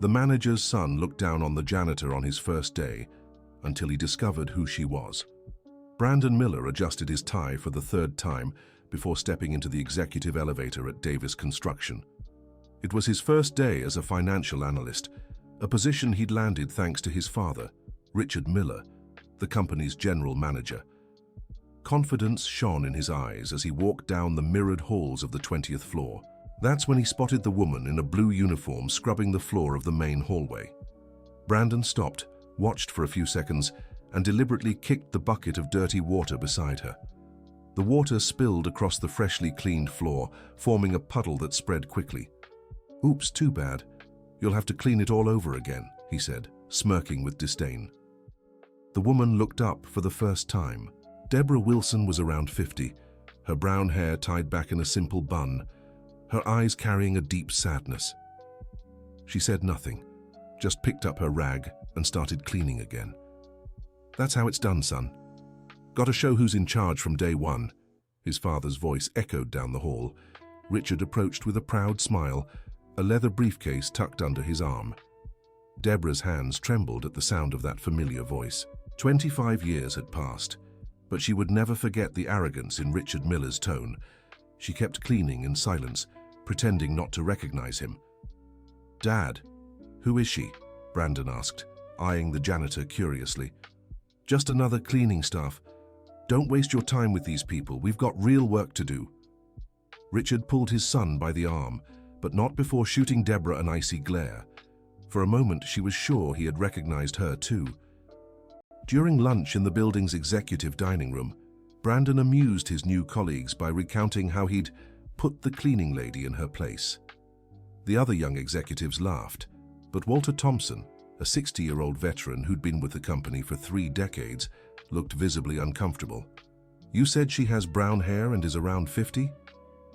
The manager's son looked down on the janitor on his first day until he discovered who she was. Brandon Miller adjusted his tie for the third time before stepping into the executive elevator at Davis Construction. It was his first day as a financial analyst, a position he'd landed thanks to his father, Richard Miller, the company's general manager. Confidence shone in his eyes as he walked down the mirrored halls of the 20th floor. That's when he spotted the woman in a blue uniform scrubbing the floor of the main hallway. Brandon stopped, watched for a few seconds, and deliberately kicked the bucket of dirty water beside her. The water spilled across the freshly cleaned floor, forming a puddle that spread quickly. "Oops, too bad. You'll have to clean it all over again," he said, smirking with disdain. The woman looked up for the first time. Deborah Wilson was around 50, her brown hair tied back in a simple bun, her eyes carrying a deep sadness. She said nothing, just picked up her rag and started cleaning again. "That's how it's done, son. Got to show who's in charge from day one." His father's voice echoed down the hall. Richard approached with a proud smile, a leather briefcase tucked under his arm. Deborah's hands trembled at the sound of that familiar voice. 25 years had passed, but she would never forget the arrogance in Richard Miller's tone. She kept cleaning in silence, pretending not to recognize him. "Dad, who is she?" Brandon asked, eyeing the janitor curiously. "Just another cleaning staff. Don't waste your time with these people. We've got real work to do." Richard pulled his son by the arm, but not before shooting Deborah an icy glare. For a moment, she was sure he had recognized her too. During lunch in the building's executive dining room, Brandon amused his new colleagues by recounting how he'd put the cleaning lady in her place. The other young executives laughed, but Walter Thompson, a 60-year-old veteran who'd been with the company for 3 decades, looked visibly uncomfortable. "You said she has brown hair and is around 50?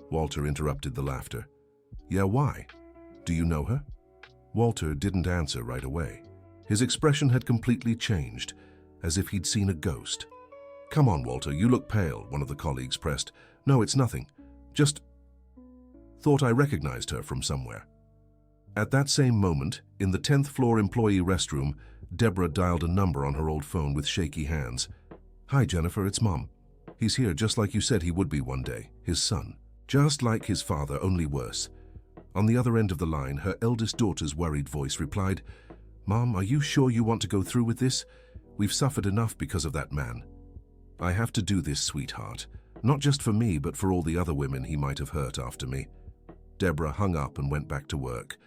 Walter interrupted the laughter. "Yeah, why? Do you know her?" Walter didn't answer right away. His expression had completely changed, as if he'd seen a ghost. "Come on, Walter, you look pale," one of the colleagues pressed. "No, it's nothing. Just thought I recognized her from somewhere." At that same moment, in the 10th floor employee restroom, Deborah dialed a number on her old phone with shaky hands. "Hi, Jennifer, it's Mom. He's here just like you said he would be one day, his son. Just like his father, only worse." On the other end of the line, her eldest daughter's worried voice replied, "Mom, are you sure you want to go through with this? We've suffered enough because of that man." "I have to do this, sweetheart. Not just for me, but for all the other women he might have hurt after me." Deborah hung up and went back to work.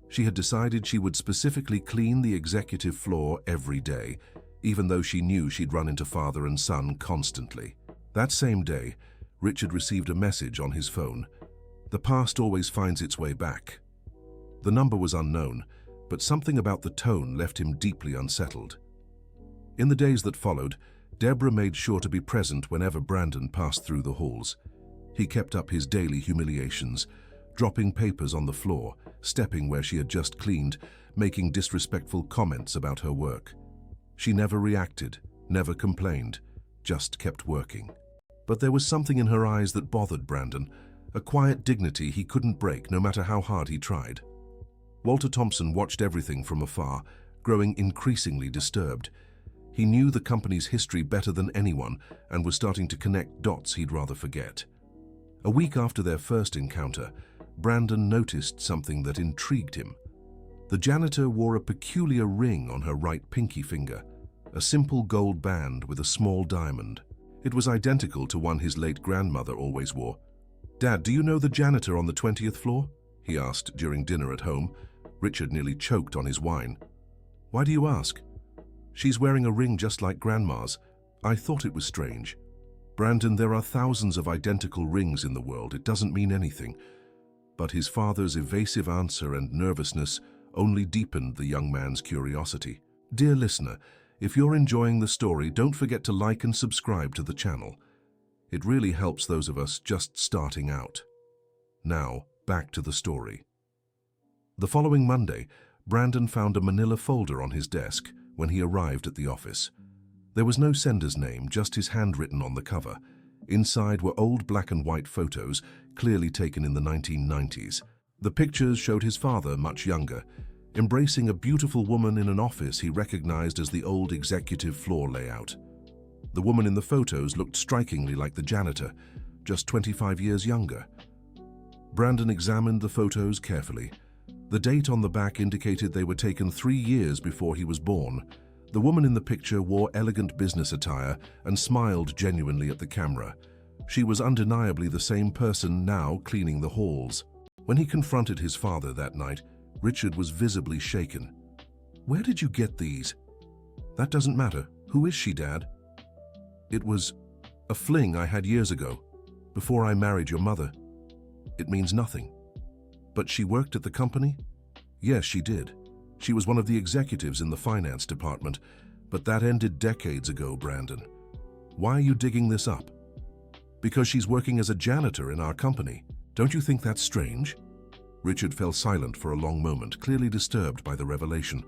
She had decided she would specifically clean the executive floor every day, even though she knew she'd run into father and son constantly. That same day, Richard received a message on his phone. The past always finds its way back. The number was unknown, but something about the tone left him deeply unsettled. In the days that followed, Deborah made sure to be present whenever Brandon passed through the halls. He kept up his daily humiliations, dropping papers on the floor, stepping where she had just cleaned, making disrespectful comments about her work. She never reacted, never complained, just kept working. But there was something in her eyes that bothered Brandon, a quiet dignity he couldn't break no matter how hard he tried. Walter Thompson watched everything from afar, growing increasingly disturbed. He knew the company's history better than anyone and was starting to connect dots he'd rather forget. A week after their first encounter, Brandon noticed something that intrigued him. The janitor wore a peculiar ring on her right pinky finger, a simple gold band with a small diamond. It was identical to one his late grandmother always wore. "Dad, do you know the janitor on the 20th floor?" he asked during dinner at home. Richard nearly choked on his wine. "Why do you ask?" "She's wearing a ring just like Grandma's. I thought it was strange." "Brandon, there are thousands of identical rings in the world. It doesn't mean anything." But his father's evasive answer and nervousness only deepened the young man's curiosity. Dear listener, if you're enjoying the story, don't forget to like and subscribe to the channel. It really helps those of us just starting out. Now, back to the story. The following Monday, Brandon found a manila folder on his desk when he arrived at the office. There was no sender's name, just his handwritten on the cover. Inside were old black and white photos, clearly taken in the 1990s. The pictures showed his father much younger, embracing a beautiful woman in an office he recognized as the old executive floor layout. The woman in the photos looked strikingly like the janitor, just 25 years younger. Brandon examined the photos carefully. The date on the back indicated they were taken 3 years before he was born. The woman in the picture wore elegant business attire and smiled genuinely at the camera. She was undeniably the same person now cleaning the halls. When he confronted his father that night, Richard was visibly shaken. "Where did you get these?" "That doesn't matter. Who is she, Dad?" "It was a fling I had years ago, before I married your mother." "It means nothing." "But she worked at the company?" "Yes, she did. She was one of the executives in the finance department, but that ended decades ago, Brandon. Why are you digging this up?" "Because she's working as a janitor in our company. Don't you think that's strange?" Richard fell silent for a long moment, clearly disturbed by the revelation.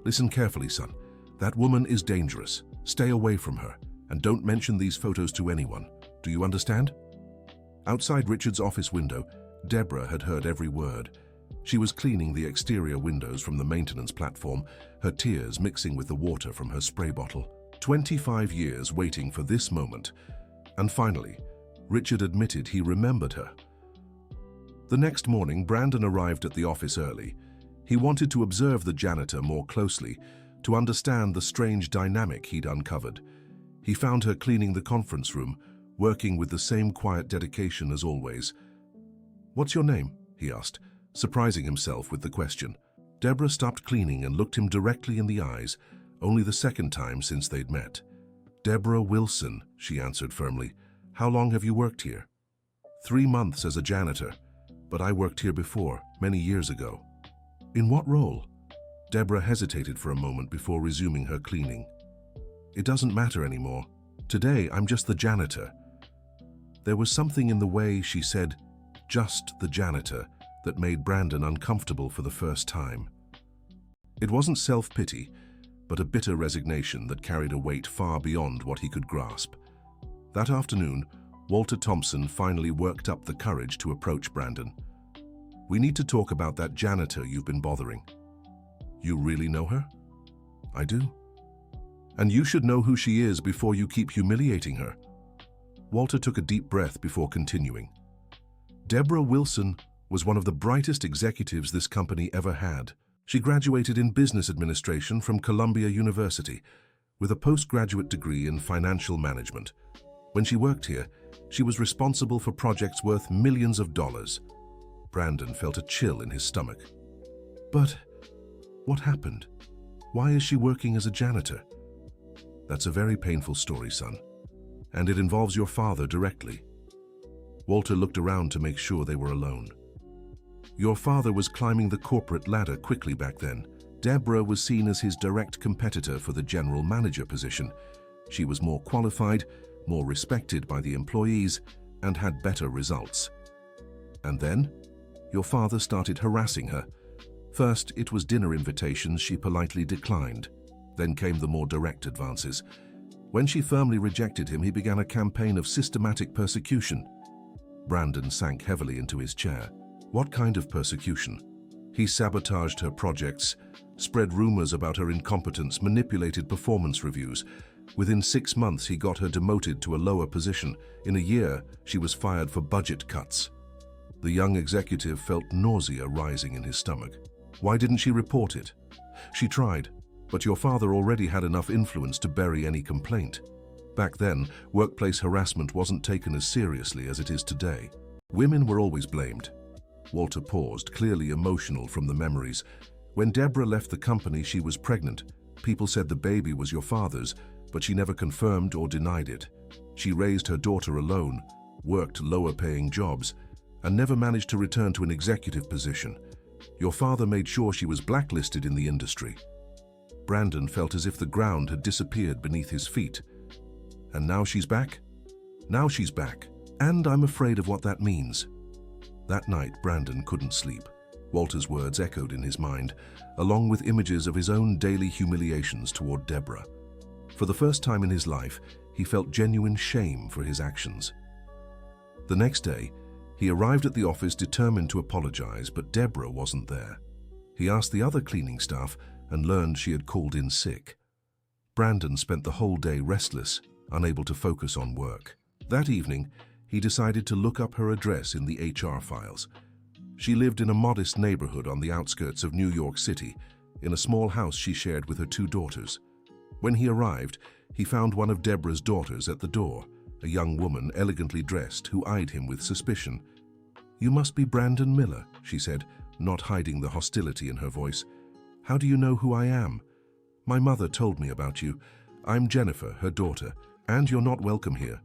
"Listen carefully, son. That woman is dangerous. Stay away from her, and don't mention these photos to anyone. Do you understand?" Outside Richard's office window, Deborah had heard every word. She was cleaning the exterior windows from the maintenance platform, her tears mixing with the water from her spray bottle. 25 years waiting for this moment. And finally, Richard admitted he remembered her. The next morning, Brandon arrived at the office early. He wanted to observe the janitor more closely, to understand the strange dynamic he'd uncovered. He found her cleaning the conference room, working with the same quiet dedication as always. "What's your name?" he asked, surprising himself with the question. Deborah stopped cleaning and looked him directly in the eyes, only the second time since they'd met. "Deborah Wilson," she answered firmly. "How long have you worked here?" 3 months as a janitor, but I worked here before, many years ago." "In what role?" Deborah hesitated for a moment before resuming her cleaning. "It doesn't matter anymore. Today, I'm just the janitor." There was something in the way she said, "just the janitor," that made Brandon uncomfortable for the first time. It wasn't self-pity, but a bitter resignation that carried a weight far beyond what he could grasp. That afternoon, Walter Thompson finally worked up the courage to approach Brandon. "We need to talk about that janitor you've been bothering." "You really know her?" "I do." "And you should know who she is before you keep humiliating her." Walter took a deep breath before continuing. "Deborah Wilson was one of the brightest executives this company ever had. She graduated in business administration from Columbia University with a postgraduate degree in financial management. When she worked here, she was responsible for projects worth millions of dollars." Brandon felt a chill in his stomach. "But what happened? Why is she working as a janitor?" "That's a very painful story, son, and it involves your father directly." Walter looked around to make sure they were alone. "Your father was climbing the corporate ladder quickly back then. Deborah was seen as his direct competitor for the general manager position. She was more qualified, more respected by the employees, and had better results. And then, your father started harassing her. First, it was dinner invitations she politely declined. Then came the more direct advances. When she firmly rejected him, he began a campaign of systematic persecution." Brandon sank heavily into his chair. "What kind of persecution?" "He sabotaged her projects, spread rumors about her incompetence, manipulated performance reviews. Within 6 months, he got her demoted to a lower position. In a year, she was fired for budget cuts." The young executive felt nausea rising in his stomach. "Why didn't she report it?" "She tried, but your father already had enough influence to bury any complaint. Back then, workplace harassment wasn't taken as seriously as it is today. Women were always blamed." Walter paused, clearly emotional from the memories. "When Deborah left the company, she was pregnant. People said the baby was your father's, but she never confirmed or denied it. She raised her daughter alone, worked lower-paying jobs, and never managed to return to an executive position. Your father made sure she was blacklisted in the industry." Brandon felt as if the ground had disappeared beneath his feet. "And now she's back?" "Now she's back, and I'm afraid of what that means." That night, Brandon couldn't sleep. Walter's words echoed in his mind, along with images of his own daily humiliations toward Deborah. For the first time in his life, he felt genuine shame for his actions. The next day, he arrived at the office determined to apologize, but Deborah wasn't there. He asked the other cleaning staff and learned she had called in sick. Brandon spent the whole day restless, unable to focus on work. That evening, he decided to look up her address in the HR files. She lived in a modest neighborhood on the outskirts of New York City, in a small house she shared with her 2 daughters. When he arrived, he found one of Deborah's daughters at the door, a young woman elegantly dressed who eyed him with suspicion. "You must be Brandon Miller," she said, not hiding the hostility in her voice. "How do you know who I am?" "My mother told me about you. I'm Jennifer, her daughter, and you're not welcome here.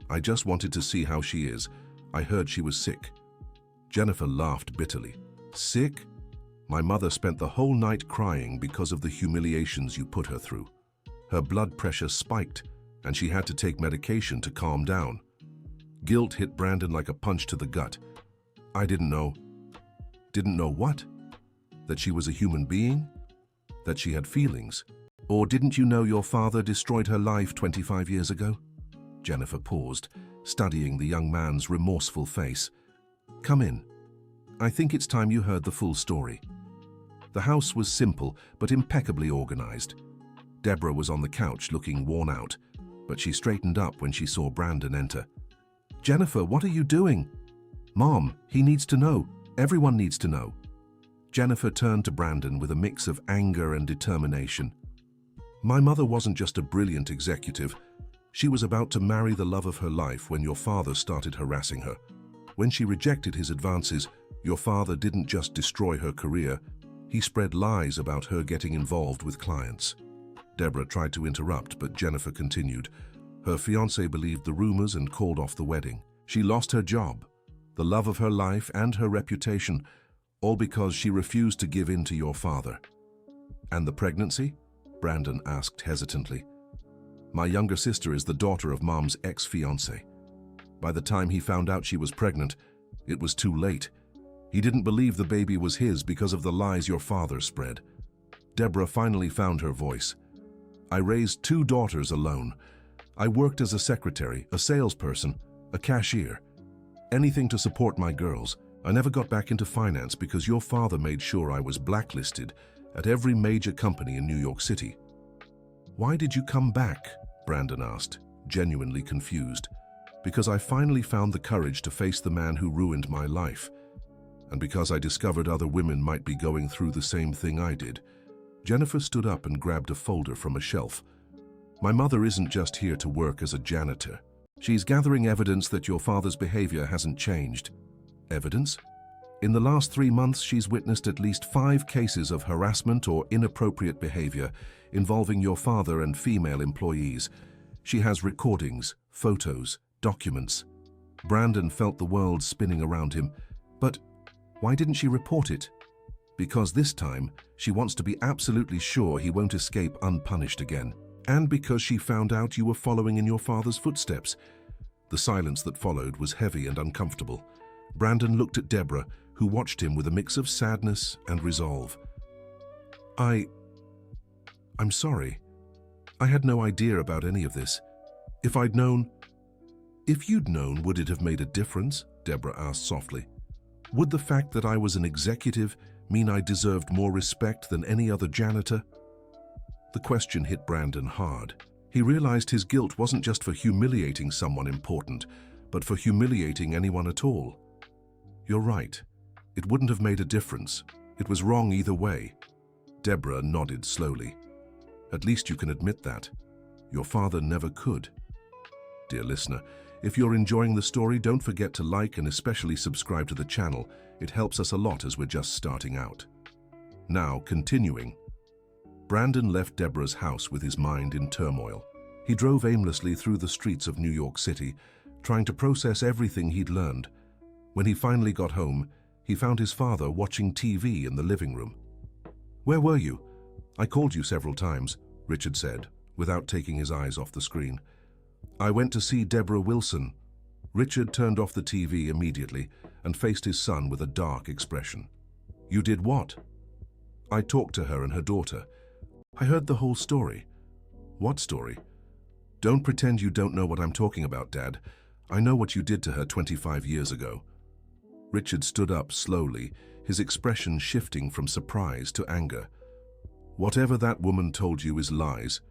I just wanted to see how she is. I heard she was sick." Jennifer laughed bitterly. "Sick? My mother spent the whole night crying because of the humiliations you put her through. Her blood pressure spiked, and she had to take medication to calm down." Guilt hit Brandon like a punch to the gut. "I didn't know." "Didn't know what? That she was a human being? That she had feelings? Or didn't you know your father destroyed her life 25 years ago?" Jennifer paused, studying the young man's remorseful face. "Come in. I think it's time you heard the full story." The house was simple but impeccably organized. Deborah was on the couch looking worn out, but she straightened up when she saw Brandon enter. "Jennifer, what are you doing?" "Mom, he needs to know. Everyone needs to know." Jennifer turned to Brandon with a mix of anger and determination. "My mother wasn't just a brilliant executive. She was about to marry the love of her life when your father started harassing her. When she rejected his advances, your father didn't just destroy her career, he spread lies about her getting involved with clients." Deborah tried to interrupt, but Jennifer continued. Her fiancé believed the rumors and called off the wedding. She lost her job, the love of her life and her reputation, all because she refused to give in to your father. "And the pregnancy?" Brandon asked hesitantly. "My younger sister is the daughter of Mom's ex-fiancé. By the time he found out she was pregnant, it was too late. He didn't believe the baby was his because of the lies your father spread." Deborah finally found her voice. "I raised 2 daughters alone. I worked as a secretary, a salesperson, a cashier. Anything to support my girls. I never got back into finance because your father made sure I was blacklisted at every major company in New York City." "Why did you come back?" Brandon asked, genuinely confused. "Because I finally found the courage to face the man who ruined my life. And because I discovered other women might be going through the same thing I did." Jennifer stood up and grabbed a folder from a shelf. "My mother isn't just here to work as a janitor. She's gathering evidence that your father's behavior hasn't changed." "Evidence?" "In the last 3 months, she's witnessed at least 5 cases of harassment or inappropriate behavior involving your father and female employees. She has recordings, photos, documents." Brandon felt the world spinning around him. "But why didn't she report it?" "Because this time, she wants to be absolutely sure he won't escape unpunished again. And because she found out you were following in your father's footsteps." The silence that followed was heavy and uncomfortable. Brandon looked at Deborah, who watched him with a mix of sadness and resolve. I'm sorry. I had no idea about any of this. If I'd known..." "If you'd known, would it have made a difference?" Deborah asked softly. "Would the fact that I was an executive mean I deserved more respect than any other janitor?" The question hit Brandon hard. He realized his guilt wasn't just for humiliating someone important, but for humiliating anyone at all. "You're right. It wouldn't have made a difference. It was wrong either way." Deborah nodded slowly. "At least you can admit that. Your father never could." Dear listener, if you're enjoying the story, don't forget to like and especially subscribe to the channel. It helps us a lot as we're just starting out. Now, continuing. Brandon left Deborah's house with his mind in turmoil. He drove aimlessly through the streets of New York City, trying to process everything he'd learned. When he finally got home, he found his father watching TV in the living room. "Where were you? I called you several times," Richard said, without taking his eyes off the screen. "I went to see Deborah Wilson." Richard turned off the TV immediately and faced his son with a dark expression. "You did what?" "I talked to her and her daughter. I heard the whole story." "What story?" "Don't pretend you don't know what I'm talking about, Dad. I know what you did to her 25 years ago." Richard stood up slowly, his expression shifting from surprise to anger. "Whatever that woman told you is lies.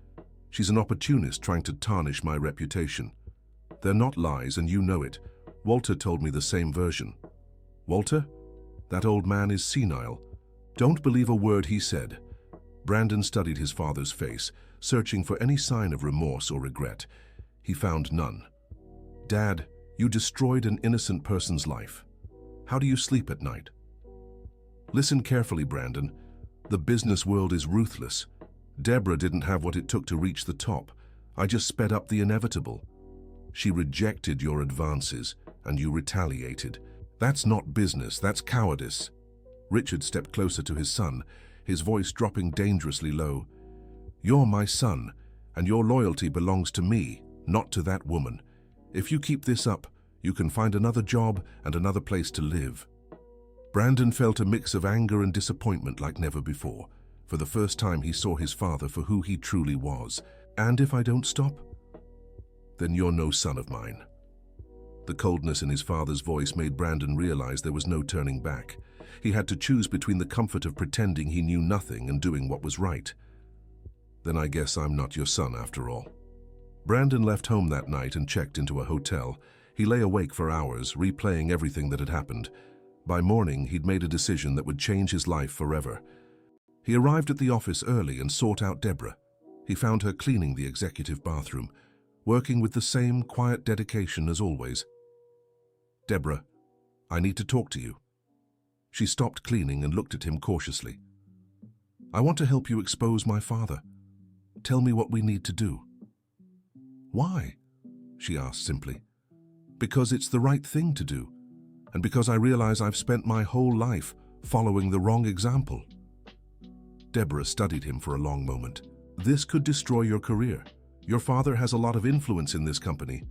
She's an opportunist trying to tarnish my reputation. They're not lies, and you know it. Walter told me the same version." "Walter? That old man is senile. Don't believe a word he said." Brandon studied his father's face, searching for any sign of remorse or regret. He found none. "Dad, you destroyed an innocent person's life. How do you sleep at night?" "Listen carefully, Brandon. The business world is ruthless. Deborah didn't have what it took to reach the top. I just sped up the inevitable. She rejected your advances, and you retaliated. That's not business, that's cowardice." Richard stepped closer to his son, his voice dropping dangerously low. "You're my son, and your loyalty belongs to me, not to that woman. If you keep this up, you can find another job and another place to live." Brandon felt a mix of anger and disappointment like never before. For the first time, he saw his father for who he truly was. "And if I don't stop? Then you're no son of mine." The coldness in his father's voice made Brandon realize there was no turning back. He had to choose between the comfort of pretending he knew nothing and doing what was right. "Then I guess I'm not your son after all." Brandon left home that night and checked into a hotel. He lay awake for hours, replaying everything that had happened. By morning, he'd made a decision that would change his life forever. He arrived at the office early and sought out Deborah. He found her cleaning the executive bathroom, working with the same quiet dedication as always. "Deborah, I need to talk to you." She stopped cleaning and looked at him cautiously. "I want to help you expose my father. Tell me what we need to do." "Why?" she asked simply. "Because it's the right thing to do, and because I realize I've spent my whole life following the wrong example." Deborah studied him for a long moment. "This could destroy your career. Your father has a lot of influence in this company.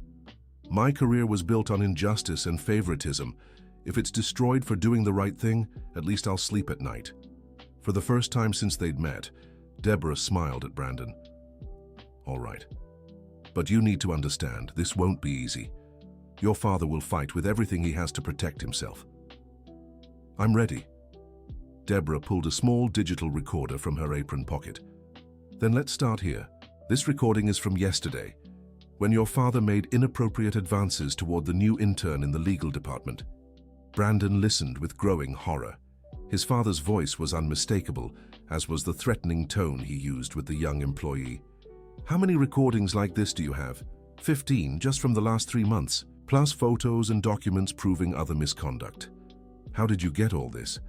My career was built on injustice and favoritism. If it's destroyed for doing the right thing, at least I'll sleep at night." For the first time since they'd met, Deborah smiled at Brandon. "All right. But you need to understand, this won't be easy. Your father will fight with everything he has to protect himself." "I'm ready." Deborah pulled a small digital recorder from her apron pocket. "Then let's start here. This recording is from yesterday, when your father made inappropriate advances toward the new intern in the legal department." Brandon listened with growing horror. His father's voice was unmistakable, as was the threatening tone he used with the young employee. "How many recordings like this do you have?" 15, just from the last 3 months, plus photos and documents proving other misconduct." "How did you get all this?"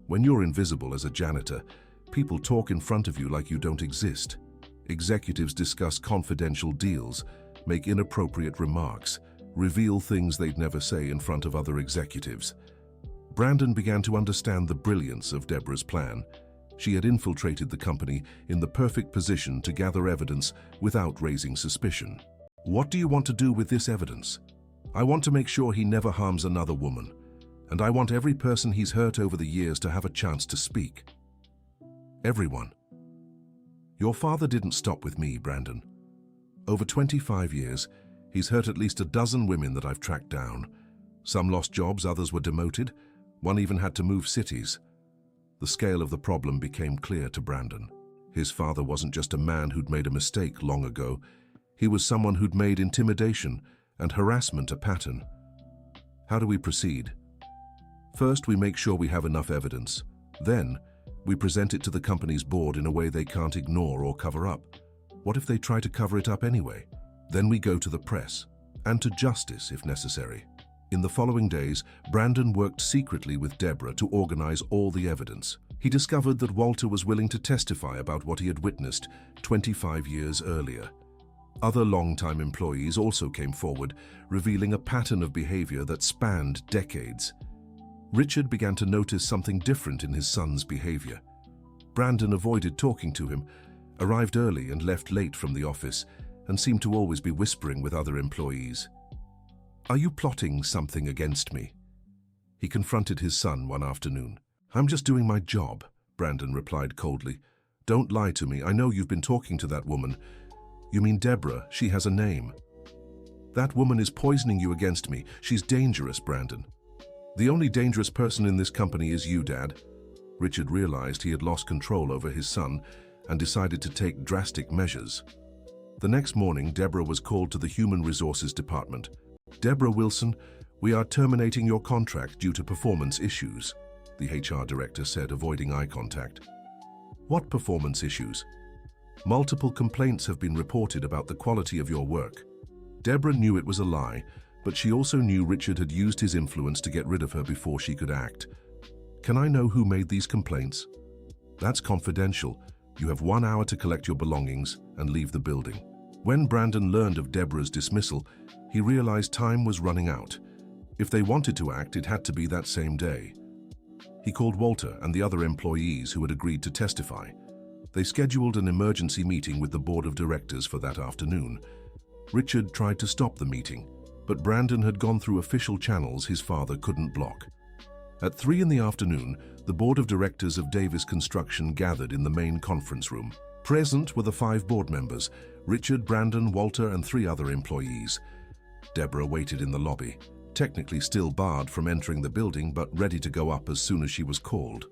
"When you're invisible as a janitor, people talk in front of you like you don't exist. Executives discuss confidential deals, make inappropriate remarks, reveal things they'd never say in front of other executives." Brandon began to understand the brilliance of Deborah's plan. She had infiltrated the company in the perfect position to gather evidence without raising suspicion. "What do you want to do with this evidence?" "I want to make sure he never harms another woman, and I want every person he's hurt over the years to have a chance to speak." "Everyone." "Your father didn't stop with me, Brandon. Over 25 years, he's hurt at least a dozen women that I've tracked down. Some lost jobs, others were demoted. One even had to move cities." The scale of the problem became clear to Brandon. His father wasn't just a man who'd made a mistake long ago. He was someone who'd made intimidation and harassment a pattern. "How do we proceed?" "First, we make sure we have enough evidence. Then, we present it to the company's board in a way they can't ignore or cover up. What if they try to cover it up anyway? Then we go to the press, and to justice if necessary." In the following days, Brandon worked secretly with Deborah to organize all the evidence. He discovered that Walter was willing to testify about what he had witnessed 25 years earlier. Other longtime employees also came forward, revealing a pattern of behavior that spanned decades. Richard began to notice something different in his son's behavior. Brandon avoided talking to him, arrived early and left late from the office, and seemed to always be whispering with other employees. "Are you plotting something against me?" He confronted his son one afternoon. "I'm just doing my job," Brandon replied coldly. "Don't lie to me. I know you've been talking to that woman." "You mean Deborah? She has a name." "That woman is poisoning you against me. She's dangerous, Brandon." The only dangerous person in this company is you, Dad. Richard realized he had lost control over his son and decided to take drastic measures. The next morning, Deborah was called to the Human Resources Department. "Deborah Wilson, we are terminating your contract due to performance issues," the HR director said, avoiding eye contact. "What performance issues?" "Multiple complaints have been reported about the quality of your work." Deborah knew it was a lie, but she also knew Richard had used his influence to get rid of her before she could act. "Can I know who made these complaints?" "That's confidential. You have 1 hour to collect your belongings and leave the building." When Brandon learned of Deborah's dismissal, he realized time was running out. If they wanted to act, it had to be that same day. He called Walter and the other employees who had agreed to testify. They scheduled an emergency meeting with the board of directors for that afternoon. Richard tried to stop the meeting, but Brandon had gone through official channels his father couldn't block. At 3 in the afternoon, the board of directors of Davis Construction gathered in the main conference room. Present were the 5 board members: Richard, Brandon, Walter, and 3 other employees. Deborah waited in the lobby, technically still barred from entering the building, but ready to go up as soon as she was called.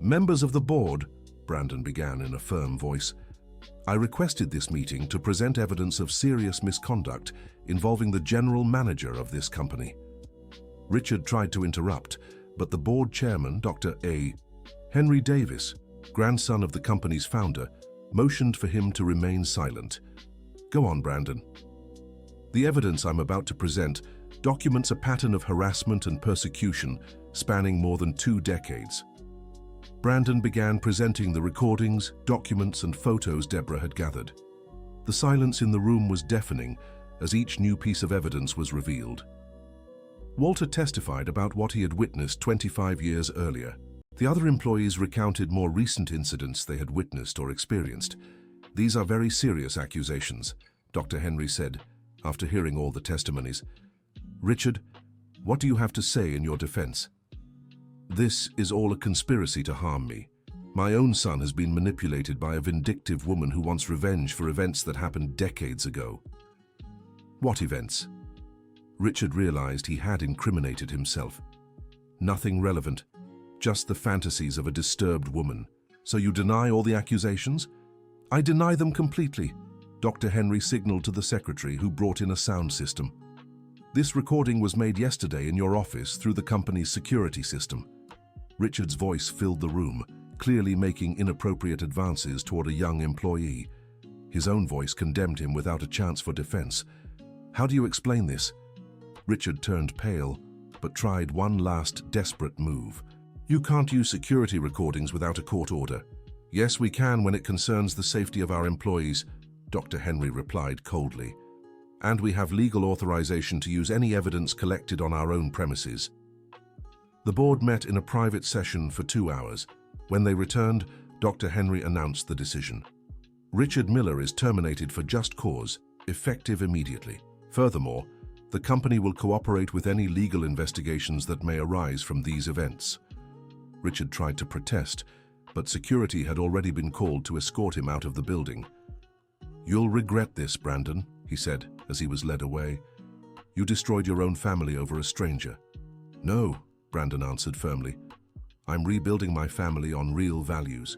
"Members of the board," Brandon began in a firm voice, "I requested this meeting to present evidence of serious misconduct involving the general manager of this company." Richard tried to interrupt, but the board chairman, Dr. A. Henry Davis, grandson of the company's founder, motioned for him to remain silent. "Go on, Brandon." "The evidence I'm about to present documents a pattern of harassment and persecution spanning more than 2 decades. Brandon began presenting the recordings, documents, and photos Deborah had gathered. The silence in the room was deafening as each new piece of evidence was revealed. Walter testified about what he had witnessed 25 years earlier. The other employees recounted more recent incidents they had witnessed or experienced. "These are very serious accusations," Dr. Henry said, after hearing all the testimonies. "Richard, what do you have to say in your defense?" "This is all a conspiracy to harm me. My own son has been manipulated by a vindictive woman who wants revenge for events that happened decades ago." "What events?" Richard realized he had incriminated himself. "Nothing relevant, just the fantasies of a disturbed woman. So you deny all the accusations?" "I deny them completely," Dr. Henry signaled to the secretary, who brought in a sound system. "This recording was made yesterday in your office through the company's security system." Richard's voice filled the room, clearly making inappropriate advances toward a young employee. His own voice condemned him without a chance for defense. "How do you explain this?" Richard turned pale, but tried one last desperate move. "You can't use security recordings without a court order." "Yes, we can when it concerns the safety of our employees," Dr. Henry replied coldly. "And we have legal authorization to use any evidence collected on our own premises." The board met in a private session for 2 hours. When they returned, Dr. Henry announced the decision. Richard Miller is terminated for just cause, effective immediately. Furthermore, the company will cooperate with any legal investigations that may arise from these events. Richard tried to protest, but security had already been called to escort him out of the building. "You'll regret this, Brandon," he said as he was led away. "You destroyed your own family over a stranger." "No," Brandon answered firmly. "I'm rebuilding my family on real values."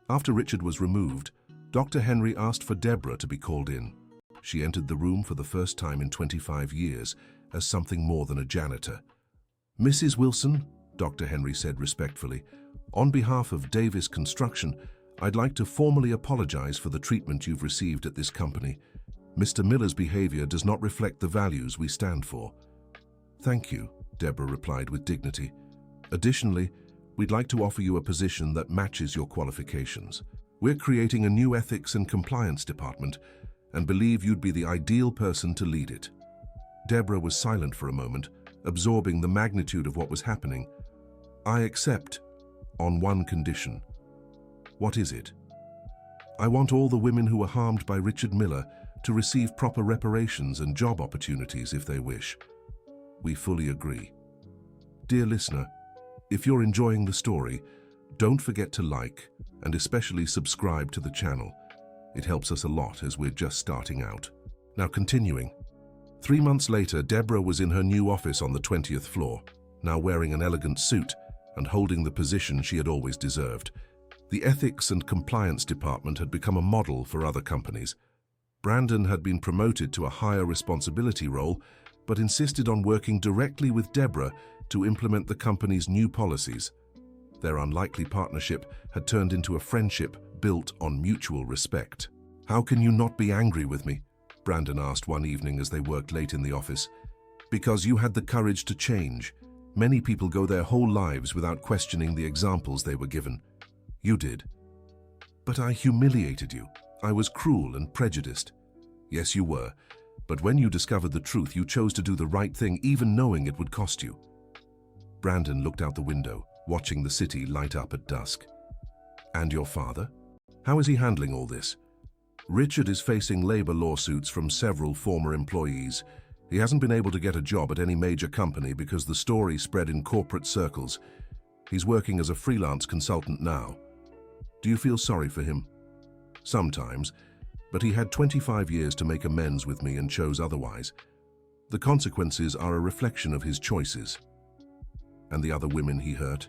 After Richard was removed, Dr. Henry asked for Deborah to be called in. She entered the room for the first time in 25 years as something more than a janitor. "Mrs. Wilson," Dr. Henry said respectfully, "on behalf of Davis Construction, I'd like to formally apologize for the treatment you've received at this company. Mr. Miller's behavior does not reflect the values we stand for." "Thank you," Deborah replied with dignity. "Additionally, we'd like to offer you a position that matches your qualifications. We're creating a new ethics and compliance department and believe you'd be the ideal person to lead it." Deborah was silent for a moment, absorbing the magnitude of what was happening. "I accept, on one condition." "What is it?" "I want all the women who were harmed by Richard Miller to receive proper reparations and job opportunities if they wish." "We fully agree." Dear listener, if you're enjoying the story, don't forget to like and especially subscribe to the channel. It helps us a lot as we're just starting out. Now continuing. 3 months later, Deborah was in her new office on the 20th floor, now wearing an elegant suit and holding the position she had always deserved. The Ethics and Compliance Department had become a model for other companies. Brandon had been promoted to a higher responsibility role, but insisted on working directly with Deborah to implement the company's new policies. Their unlikely partnership had turned into a friendship built on mutual respect. "How can you not be angry with me?" Brandon asked one evening as they worked late in the office. "Because you had the courage to change. Many people go their whole lives without questioning the examples they were given. You did." "But I humiliated you. I was cruel and prejudiced." "Yes, you were. But when you discovered the truth, you chose to do the right thing, even knowing it would cost you." Brandon looked out the window, watching the city light up at dusk. "And your father? How is he handling all this?" "Richard is facing labor lawsuits from several former employees. He hasn't been able to get a job at any major company because the story spread in corporate circles. He's working as a freelance consultant now." "Do you feel sorry for him?" "Sometimes, but he had 25 years to make amends with me and chose otherwise. The consequences are a reflection of his choices." "And the other women he hurt?"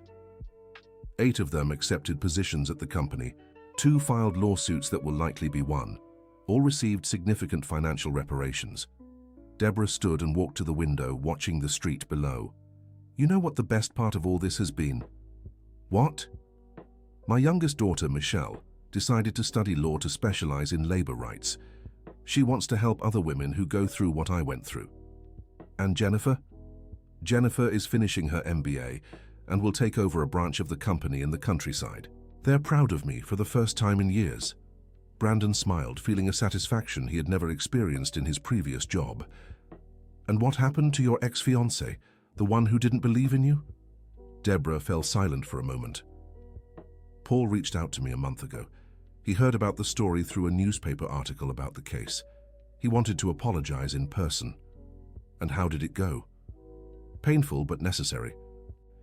8 of them accepted positions at the company. 2 filed lawsuits that will likely be won. All received significant financial reparations. Deborah stood and walked to the window, watching the street below. "You know what the best part of all this has been?" "What?" "My youngest daughter, Michelle, decided to study law to specialize in labor rights. She wants to help other women who go through what I went through." "And Jennifer?" "Jennifer is finishing her MBA and will take over a branch of the company in the countryside. They're proud of me for the first time in years." Brandon smiled, feeling a satisfaction he had never experienced in his previous job. "And what happened to your ex-fiancé, the one who didn't believe in you?" Deborah fell silent for a moment. "Paul reached out to me a month ago. He heard about the story through a newspaper article about the case. He wanted to apologize in person." "And how did it go?" "Painful but necessary.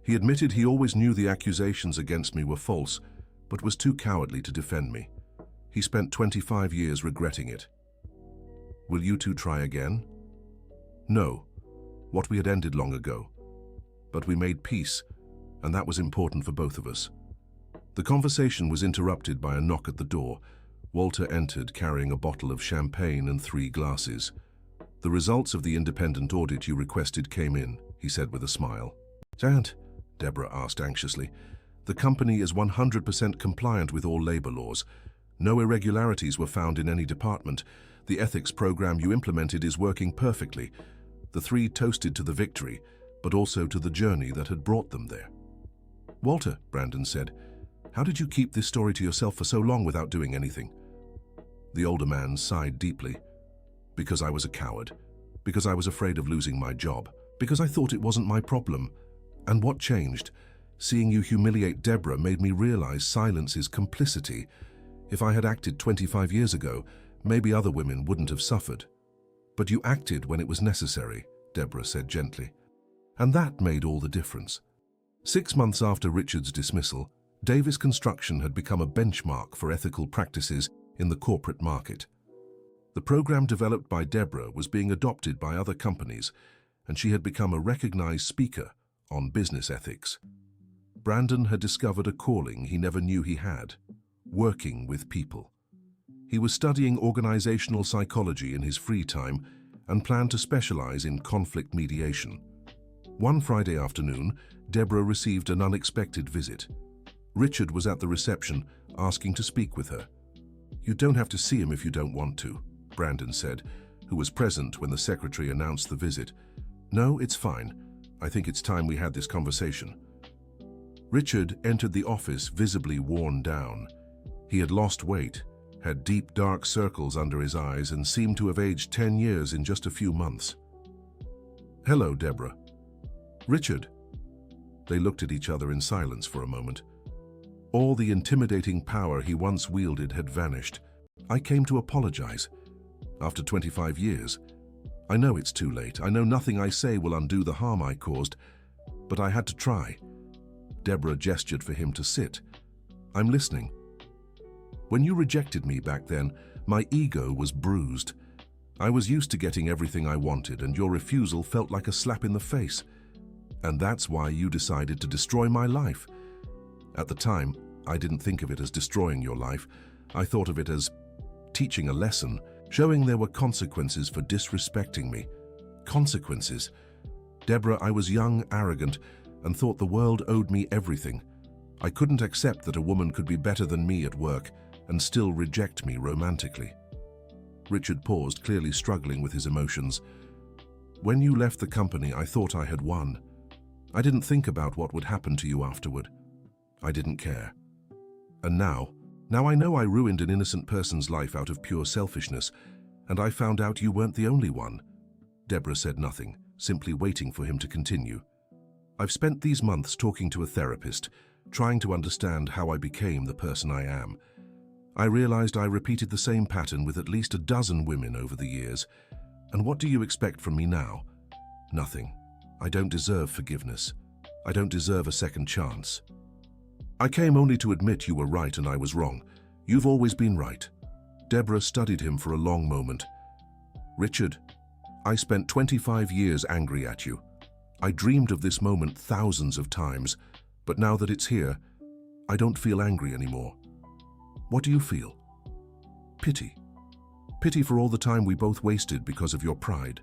He admitted he always knew the accusations against me were false, but was too cowardly to defend me. He spent 25 years regretting it." "Will you two try again?" "No. What we had ended long ago. But we made peace, and that was important for both of us." The conversation was interrupted by a knock at the door. Walter entered carrying a bottle of champagne and 3 glasses. "The results of the independent audit you requested came in," he said with a smile. "And?" Deborah asked anxiously. "The company is 100% compliant with all labor laws. No irregularities were found in any department. The ethics program you implemented is working perfectly." The 3 toasted to the victory, but also to the journey that had brought them there. "Walter," Brandon said, "how did you keep this story to yourself for so long without doing anything?" The older man sighed deeply. "Because I was a coward. Because I was afraid of losing my job. Because I thought it wasn't my problem. And what changed? Seeing you humiliate Deborah made me realize silence is complicity. If I had acted 25 years ago, maybe other women wouldn't have suffered." "But you acted when it was necessary," Deborah said gently. "And that made all the difference." 6 months after Richard's dismissal, Davis Construction had become a benchmark for ethical practices in the corporate market. The program developed by Deborah was being adopted by other companies, and she had become a recognized speaker on business ethics. Brandon had discovered a calling he never knew he had: working with people. He was studying organizational psychology in his free time and planned to specialize in conflict mediation. One Friday afternoon, Deborah received an unexpected visit. Richard was at the reception, asking to speak with her. "You don't have to see him if you don't want to," Brandon said, who was present when the secretary announced the visit. "No, it's fine. I think it's time we had this conversation." Richard entered the office visibly worn down. He had lost weight, had deep dark circles under his eyes, and seemed to have aged 10 years in just a few months. "Hello, Deborah." "Richard." They looked at each other in silence for a moment. All the intimidating power he once wielded had vanished. "I came to apologize. After 25 years. I know it's too late. I know nothing I say will undo the harm I caused, but I had to try." Deborah gestured for him to sit. "I'm listening." "When you rejected me back then, my ego was bruised. I was used to getting everything I wanted, and your refusal felt like a slap in the face. And that's why you decided to destroy my life. At the time, I didn't think of it as destroying your life. I thought of it as teaching a lesson, showing there were consequences for disrespecting me. Consequences. Deborah, I was young, arrogant, and thought the world owed me everything. I couldn't accept that a woman could be better than me at work and still reject me romantically. Richard paused, clearly struggling with his emotions. When you left the company, I thought I had won. I didn't think about what would happen to you afterward. I didn't care. And now I know I ruined an innocent person's life out of pure selfishness, and I found out you weren't the only one. Deborah said nothing, simply waiting for him to continue. I've spent these months talking to a therapist, trying to understand how I became the person I am. I realized I repeated the same pattern with at least a dozen women over the years. And what do you expect from me now? Nothing. I don't deserve forgiveness. I don't deserve a second chance. I came only to admit you were right and I was wrong. You've always been right. Deborah studied him for a long moment. Richard, I spent 25 years angry at you. I dreamed of this moment thousands of times, but now that it's here, I don't feel angry anymore. What do you feel? Pity. Pity for all the time we both wasted because of your pride.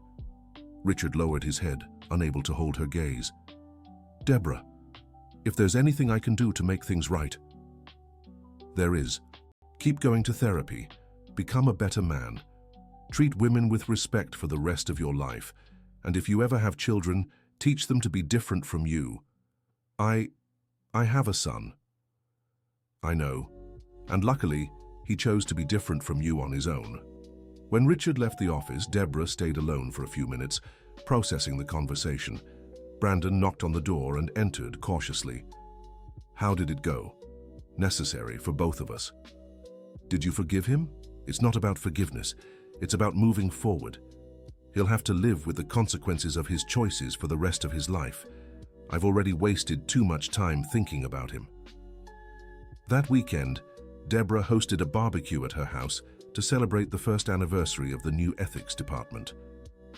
Richard lowered his head, unable to hold her gaze. Deborah, if there's anything I can do to make things right. There is. Keep going to therapy. Become a better man. Treat women with respect for the rest of your life. And if you ever have children, teach them to be different from you. I have a son. I know. And luckily, he chose to be different from you on his own. When Richard left the office, Deborah stayed alone for a few minutes, processing the conversation. Brandon knocked on the door and entered cautiously. How did it go? Necessary for both of us. Did you forgive him? It's not about forgiveness. It's about moving forward. He'll have to live with the consequences of his choices for the rest of his life. I've already wasted too much time thinking about him. That weekend, Deborah hosted a barbecue at her house to celebrate the first anniversary of the new ethics department.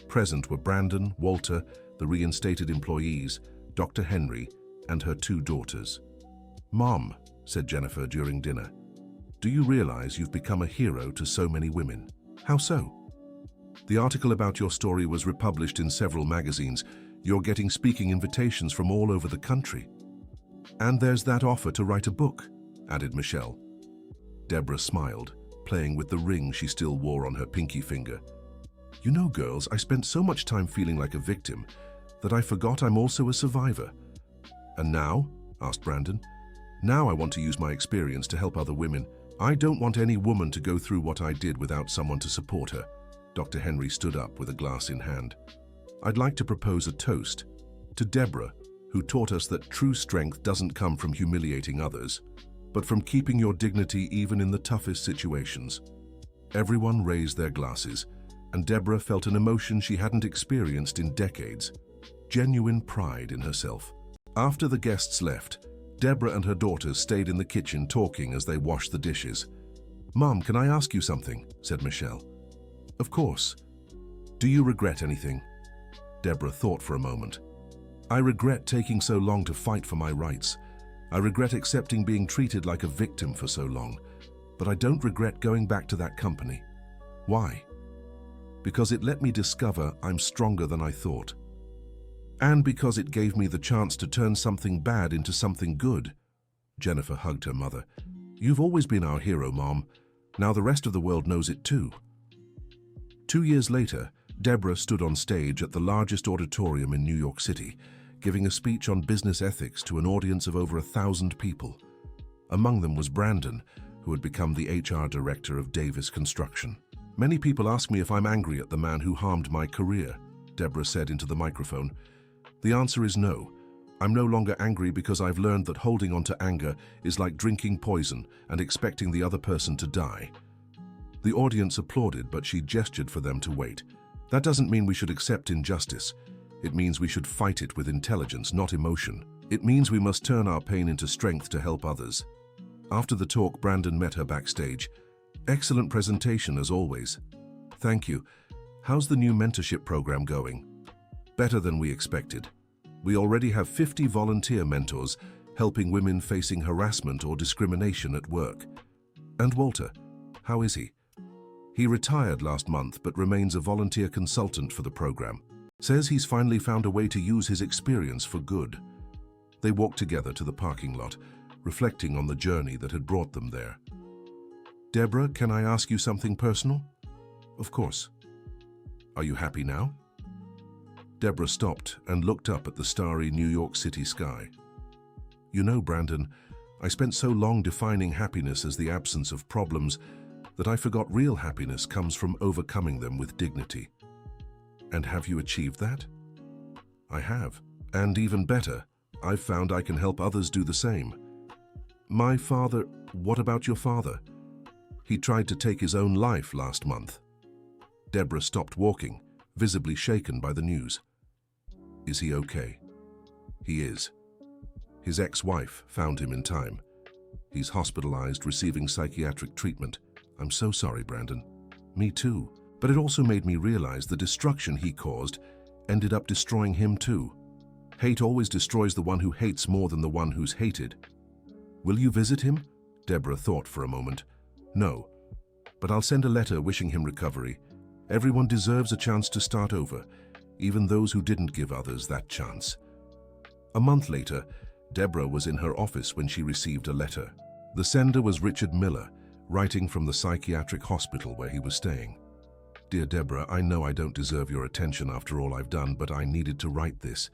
Present were Brandon, Walter, the reinstated employees, Dr. Henry, and her 2 daughters. Mom, said Jennifer during dinner, do you realize you've become a hero to so many women? How so? The article about your story was republished in several magazines. You're getting speaking invitations from all over the country. And there's that offer to write a book, added Michelle. Deborah smiled, playing with the ring she still wore on her pinky finger. You know, girls, I spent so much time feeling like a victim that I forgot I'm also a survivor. And now? Asked Brandon. Now I want to use my experience to help other women. I don't want any woman to go through what I did without someone to support her. Dr. Henry stood up with a glass in hand. I'd like to propose a toast to Deborah, who taught us that true strength doesn't come from humiliating others, but from keeping your dignity even in the toughest situations. Everyone raised their glasses, and Deborah felt an emotion she hadn't experienced in decades, genuine pride in herself. After the guests left, Deborah and her daughters stayed in the kitchen talking as they washed the dishes. Mom, can I ask you something? Said Michelle. Of course. Do you regret anything? Deborah thought for a moment. I regret taking so long to fight for my rights. I regret accepting being treated like a victim for so long, but I don't regret going back to that company. Why? Because it let me discover I'm stronger than I thought. And because it gave me the chance to turn something bad into something good. Jennifer hugged her mother. You've always been our hero, Mom. Now the rest of the world knows it too. 2 years later, Deborah stood on stage at the largest auditorium in New York City, giving a speech on business ethics to an audience of over 1,000 people. Among them was Brandon, who had become the HR director of Davis Construction. Many people ask me if I'm angry at the man who harmed my career, Deborah said into the microphone. The answer is no. I'm no longer angry because I've learned that holding on to anger is like drinking poison and expecting the other person to die. The audience applauded, but she gestured for them to wait. That doesn't mean we should accept injustice. It means we should fight it with intelligence, not emotion. It means we must turn our pain into strength to help others. After the talk, Brandon met her backstage. Excellent presentation, as always. Thank you. How's the new mentorship program going? Better than we expected. We already have 50 volunteer mentors helping women facing harassment or discrimination at work. And Walter, how is he? He retired last month but remains a volunteer consultant for the program. Says he's finally found a way to use his experience for good. They walked together to the parking lot, reflecting on the journey that had brought them there. Deborah, can I ask you something personal? Of course. Are you happy now? Deborah stopped and looked up at the starry New York City sky. You know, Brandon, I spent so long defining happiness as the absence of problems that I forgot real happiness comes from overcoming them with dignity. And have you achieved that? I have. And even better, I've found I can help others do the same. My father, what about your father? He tried to take his own life last month. Deborah stopped walking, visibly shaken by the news. Is he okay? He is. His ex-wife found him in time. He's hospitalized, receiving psychiatric treatment. I'm so sorry, Brandon. Me too. But it also made me realize the destruction he caused ended up destroying him too. Hate always destroys the one who hates more than the one who's hated. Will you visit him? Deborah thought for a moment. No, but I'll send a letter wishing him recovery. Everyone deserves a chance to start over, even those who didn't give others that chance. A month later, Deborah was in her office when she received a letter. The sender was Richard Miller, writing from the psychiatric hospital where he was staying. Dear Deborah, I know I don't deserve your attention after all I've done, but I needed to write this.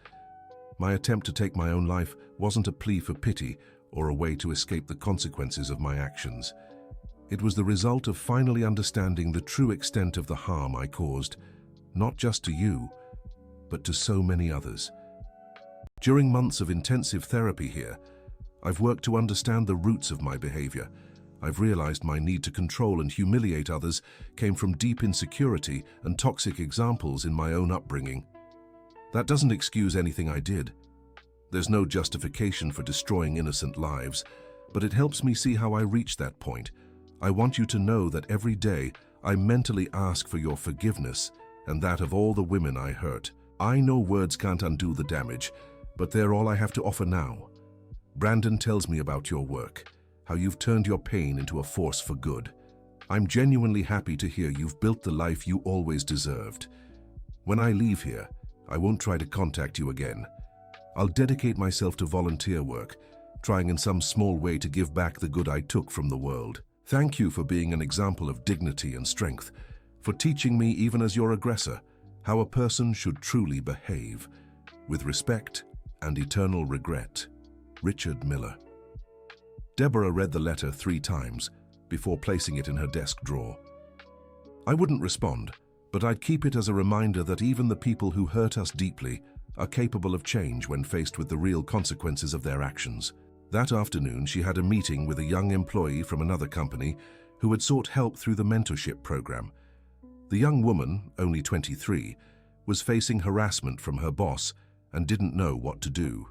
My attempt to take my own life wasn't a plea for pity or a way to escape the consequences of my actions. It was the result of finally understanding the true extent of the harm I caused, not just to you, but to so many others. During months of intensive therapy here, I've worked to understand the roots of my behavior. I've realized my need to control and humiliate others came from deep insecurity and toxic examples in my own upbringing. That doesn't excuse anything I did. There's no justification for destroying innocent lives, but it helps me see how I reached that point. I want you to know that every day I mentally ask for your forgiveness and that of all the women I hurt. I know words can't undo the damage, but they're all I have to offer now. Brandon tells me about your work, how you've turned your pain into a force for good. I'm genuinely happy to hear you've built the life you always deserved. When I leave here, I won't try to contact you again. I'll dedicate myself to volunteer work, trying in some small way to give back the good I took from the world. Thank you for being an example of dignity and strength, for teaching me, even as your aggressor, how a person should truly behave, with respect and eternal regret. Richard Miller. Deborah read the letter 3 times before placing it in her desk drawer. I wouldn't respond, but I'd keep it as a reminder that even the people who hurt us deeply are capable of change when faced with the real consequences of their actions. That afternoon, she had a meeting with a young employee from another company who had sought help through the mentorship program. The young woman, only 23, was facing harassment from her boss and didn't know what to do.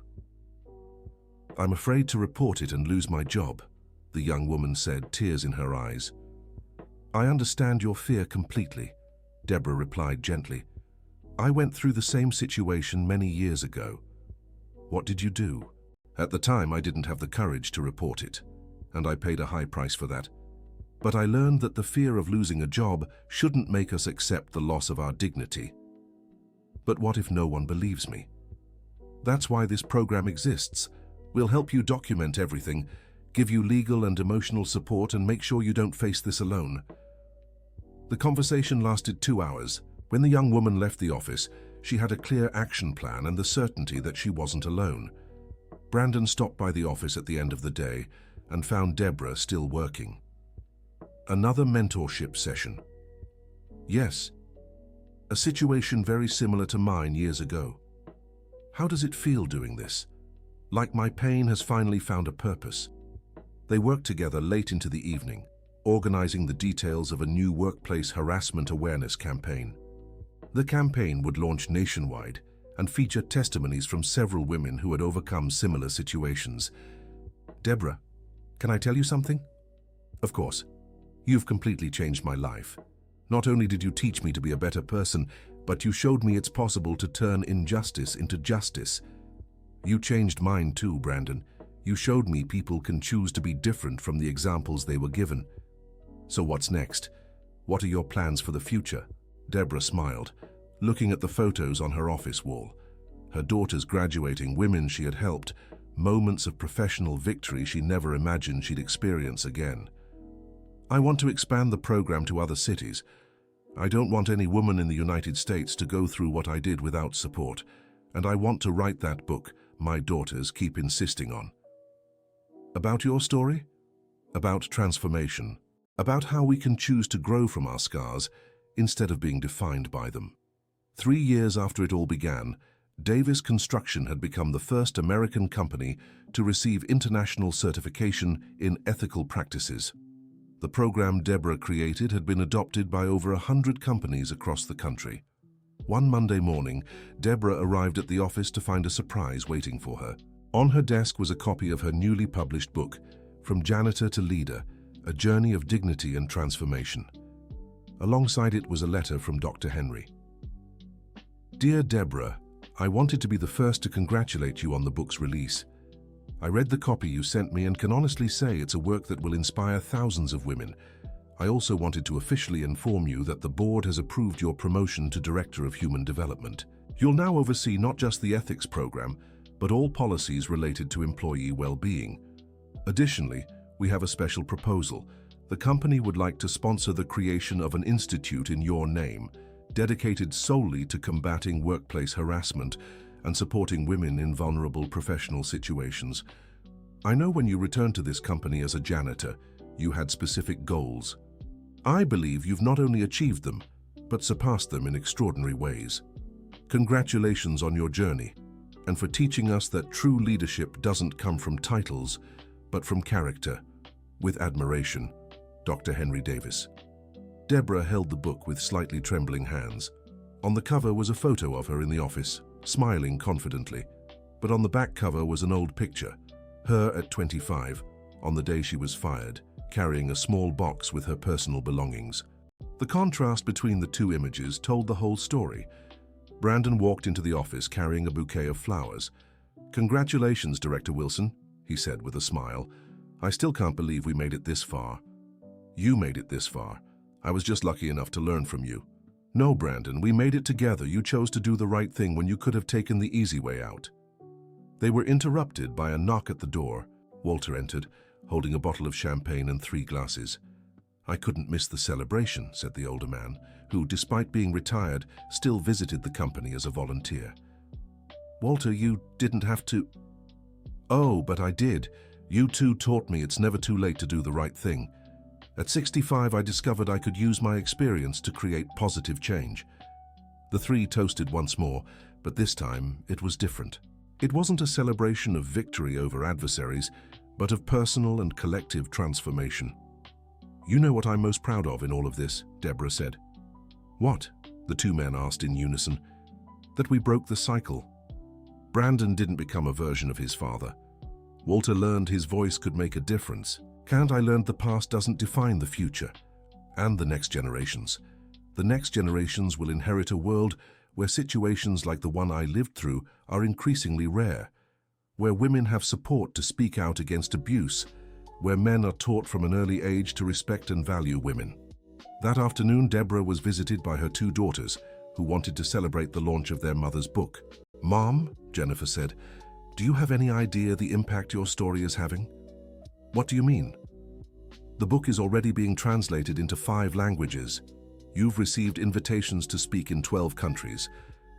I'm afraid to report it and lose my job, the young woman said, tears in her eyes. I understand your fear completely, Deborah replied gently. I went through the same situation many years ago. What did you do? At the time, I didn't have the courage to report it, and I paid a high price for that. But I learned that the fear of losing a job shouldn't make us accept the loss of our dignity. But what if no one believes me? That's why this program exists. We'll help you document everything, give you legal and emotional support, and make sure you don't face this alone. The conversation lasted 2 hours. When the young woman left the office, she had a clear action plan and the certainty that she wasn't alone. Brandon stopped by the office at the end of the day and found Deborah still working. Another mentorship session. Yes, a situation very similar to mine years ago. How does it feel doing this? Like my pain has finally found a purpose. They worked together late into the evening, organizing the details of a new workplace harassment awareness campaign. The campaign would launch nationwide and feature testimonies from several women who had overcome similar situations. Deborah, can I tell you something? Of course. You've completely changed my life. Not only did you teach me to be a better person, but you showed me it's possible to turn injustice into justice. You changed mine too, Brandon. You showed me people can choose to be different from the examples they were given. So what's next? What are your plans for the future? Deborah smiled, looking at the photos on her office wall. Her daughters graduating, women she had helped, moments of professional victory she never imagined she'd experience again. I want to expand the program to other cities. I don't want any woman in the United States to go through what I did without support, and I want to write that book my daughters keep insisting on. About your story? About transformation. About how we can choose to grow from our scars instead of being defined by them. 3 years after it all began, Davis Construction had become the first American company to receive international certification in ethical practices. The program Deborah created had been adopted by over 100 companies across the country. One Monday morning, Deborah arrived at the office to find a surprise waiting for her. On her desk was a copy of her newly published book, From Janitor to Leader, A Journey of Dignity and Transformation. Alongside it was a letter from Dr. Henry. Dear Deborah, I wanted to be the first to congratulate you on the book's release. I read the copy you sent me and can honestly say it's a work that will inspire thousands of women. I also wanted to officially inform you that the board has approved your promotion to Director of Human Development. You'll now oversee not just the ethics program, but all policies related to employee well-being. Additionally, we have a special proposal. The company would like to sponsor the creation of an institute in your name, dedicated solely to combating workplace harassment and supporting women in vulnerable professional situations. I know when you returned to this company as a janitor, you had specific goals. I believe you've not only achieved them, but surpassed them in extraordinary ways. Congratulations on your journey, and for teaching us that true leadership doesn't come from titles, but from character. With admiration, Dr. Henry Davis. Deborah held the book with slightly trembling hands. On the cover was a photo of her in the office, smiling confidently, but on the back cover was an old picture, her at 25, on the day she was fired, carrying a small box with her personal belongings. The contrast between the two images told the whole story. Brandon walked into the office carrying a bouquet of flowers. "Congratulations, Director Wilson," he said with a smile. "I still can't believe we made it this far." "You made it this far. I was just lucky enough to learn from you." "No, Brandon, we made it together. You chose to do the right thing when you could have taken the easy way out." They were interrupted by a knock at the door. Walter entered, holding a bottle of champagne and 3 glasses. "I couldn't miss the celebration," said the older man, who, despite being retired, still visited the company as a volunteer. "Walter, you didn't have to." "Oh, but I did. You two taught me it's never too late to do the right thing. At 65, I discovered I could use my experience to create positive change." The 3 toasted once more, but this time it was different. It wasn't a celebration of victory over adversaries, but of personal and collective transformation. "You know what I'm most proud of in all of this," Deborah said. "What?" the 2 men asked in unison. "That we broke the cycle. Brandon didn't become a version of his father. Walter learned his voice could make a difference. And I learned the past doesn't define the future, and the next generations. The next generations will inherit a world where situations like the one I lived through are increasingly rare, where women have support to speak out against abuse, where men are taught from an early age to respect and value women." That afternoon, Deborah was visited by her 2 daughters, who wanted to celebrate the launch of their mother's book. "Mom," Jennifer said, "do you have any idea the impact your story is having?" "What do you mean?" "The book is already being translated into 5 languages. You've received invitations to speak in 12 countries.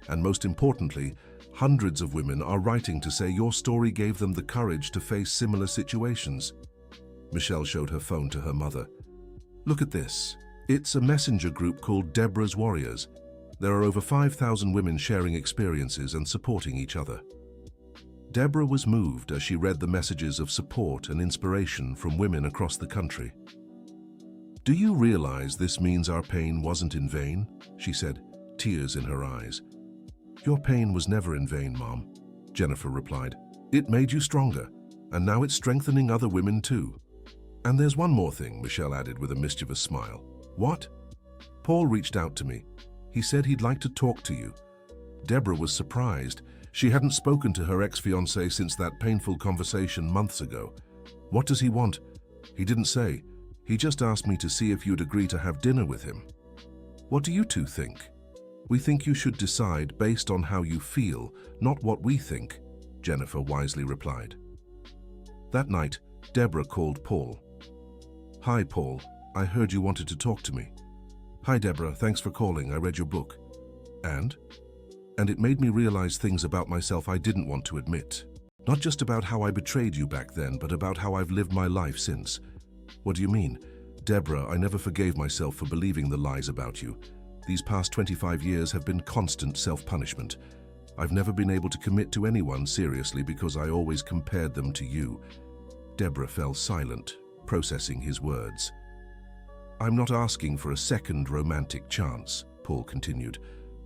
And most importantly, hundreds of women are writing to say your story gave them the courage to face similar situations." Michelle showed her phone to her mother. "Look at this. It's a messenger group called Deborah's Warriors. There are over 5,000 women sharing experiences and supporting each other." Deborah was moved as she read the messages of support and inspiration from women across the country. "Do you realize this means our pain wasn't in vain?" she said, tears in her eyes. "Your pain was never in vain, Mom," Jennifer replied. "It made you stronger, and now it's strengthening other women too." "And there's one more thing," Michelle added with a mischievous smile. "What?" Paul reached out to me. He said he'd like to talk to you. Deborah was surprised. She hadn't spoken to her ex-fiancé since that painful conversation months ago. What does he want? He didn't say. He just asked me to see if you'd agree to have dinner with him. What do you two think? We think you should decide based on how you feel, not what we think, Jennifer wisely replied. That night, Deborah called Paul. Hi, Paul. I heard you wanted to talk to me. Hi, Deborah. Thanks for calling. I read your book. And it made me realize things about myself I didn't want to admit. Not just about how I betrayed you back then, but about how I've lived my life since. What do you mean? Deborah, I never forgave myself for believing the lies about you. These past 25 years have been constant self-punishment. I've never been able to commit to anyone seriously because I always compared them to you. Deborah fell silent, processing his words. I'm not asking for a second romantic chance, Paul continued.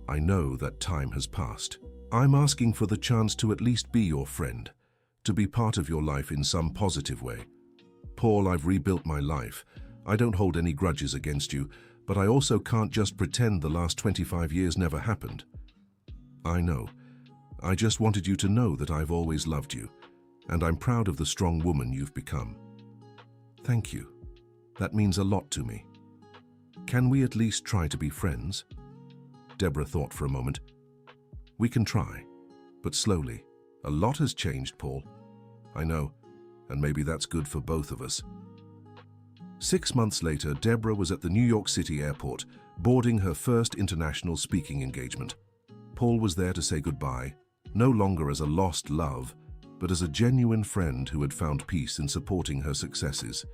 I know that time has passed. I'm asking for the chance to at least be your friend, to be part of your life in some positive way. Paul, I've rebuilt my life. I don't hold any grudges against you, but I also can't just pretend the last 25 years never happened. I know. I just wanted you to know that I've always loved you, and I'm proud of the strong woman you've become. Thank you. That means a lot to me. Can we at least try to be friends? Deborah thought for a moment. We can try, but slowly. A lot has changed, Paul. I know, and maybe that's good for both of us. 6 months later, Deborah was at the New York City airport, boarding her first international speaking engagement. Paul was there to say goodbye, no longer as a lost love, but as a genuine friend who had found peace in supporting her successes.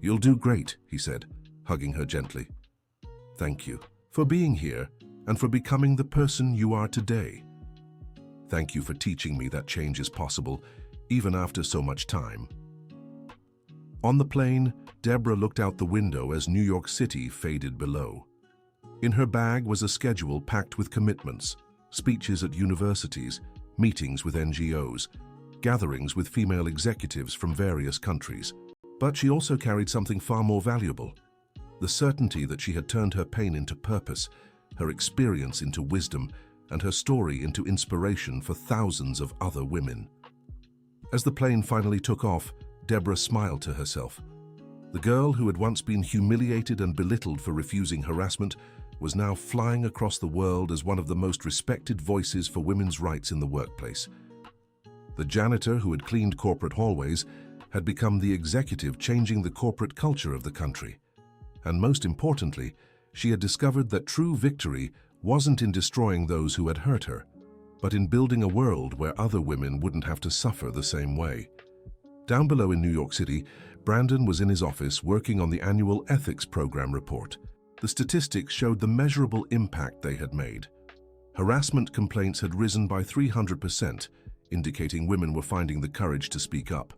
You'll do great, he said, hugging her gently. Thank you for being here and for becoming the person you are today. Thank you for teaching me that change is possible, even after so much time. On the plane, Deborah looked out the window as New York City faded below. In her bag was a schedule packed with commitments, speeches at universities, meetings with NGOs, gatherings with female executives from various countries. But she also carried something far more valuable, the certainty that she had turned her pain into purpose, her experience into wisdom, and her story into inspiration for thousands of other women. As the plane finally took off, Deborah smiled to herself. The girl who had once been humiliated and belittled for refusing harassment was now flying across the world as one of the most respected voices for women's rights in the workplace. The janitor who had cleaned corporate hallways had become the executive changing the corporate culture of the country. And most importantly, she had discovered that true victory wasn't in destroying those who had hurt her, but in building a world where other women wouldn't have to suffer the same way. Down below in New York City, Brandon was in his office working on the annual ethics program report. The statistics showed the measurable impact they had made. Harassment complaints had risen by 300%, indicating women were finding the courage to speak up,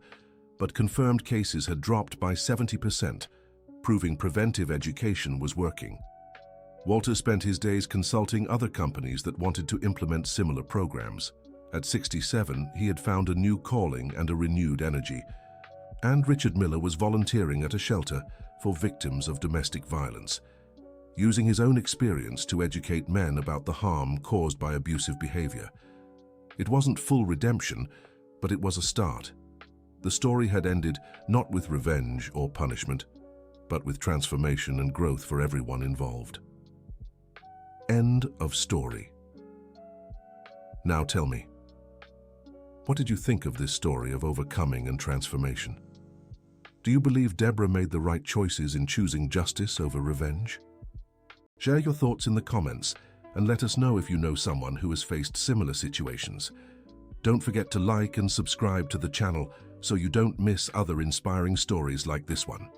but confirmed cases had dropped by 70%, proving preventive education was working. Walter spent his days consulting other companies that wanted to implement similar programs. At 67, he had found a new calling and a renewed energy. And Richard Miller was volunteering at a shelter for victims of domestic violence, using his own experience to educate men about the harm caused by abusive behavior. It wasn't full redemption, but it was a start. The story had ended not with revenge or punishment, but with transformation and growth for everyone involved. End of story. Now tell me, what did you think of this story of overcoming and transformation? Do you believe Deborah made the right choices in choosing justice over revenge? Share your thoughts in the comments and let us know if you know someone who has faced similar situations. Don't forget to like and subscribe to the channel so you don't miss other inspiring stories like this one.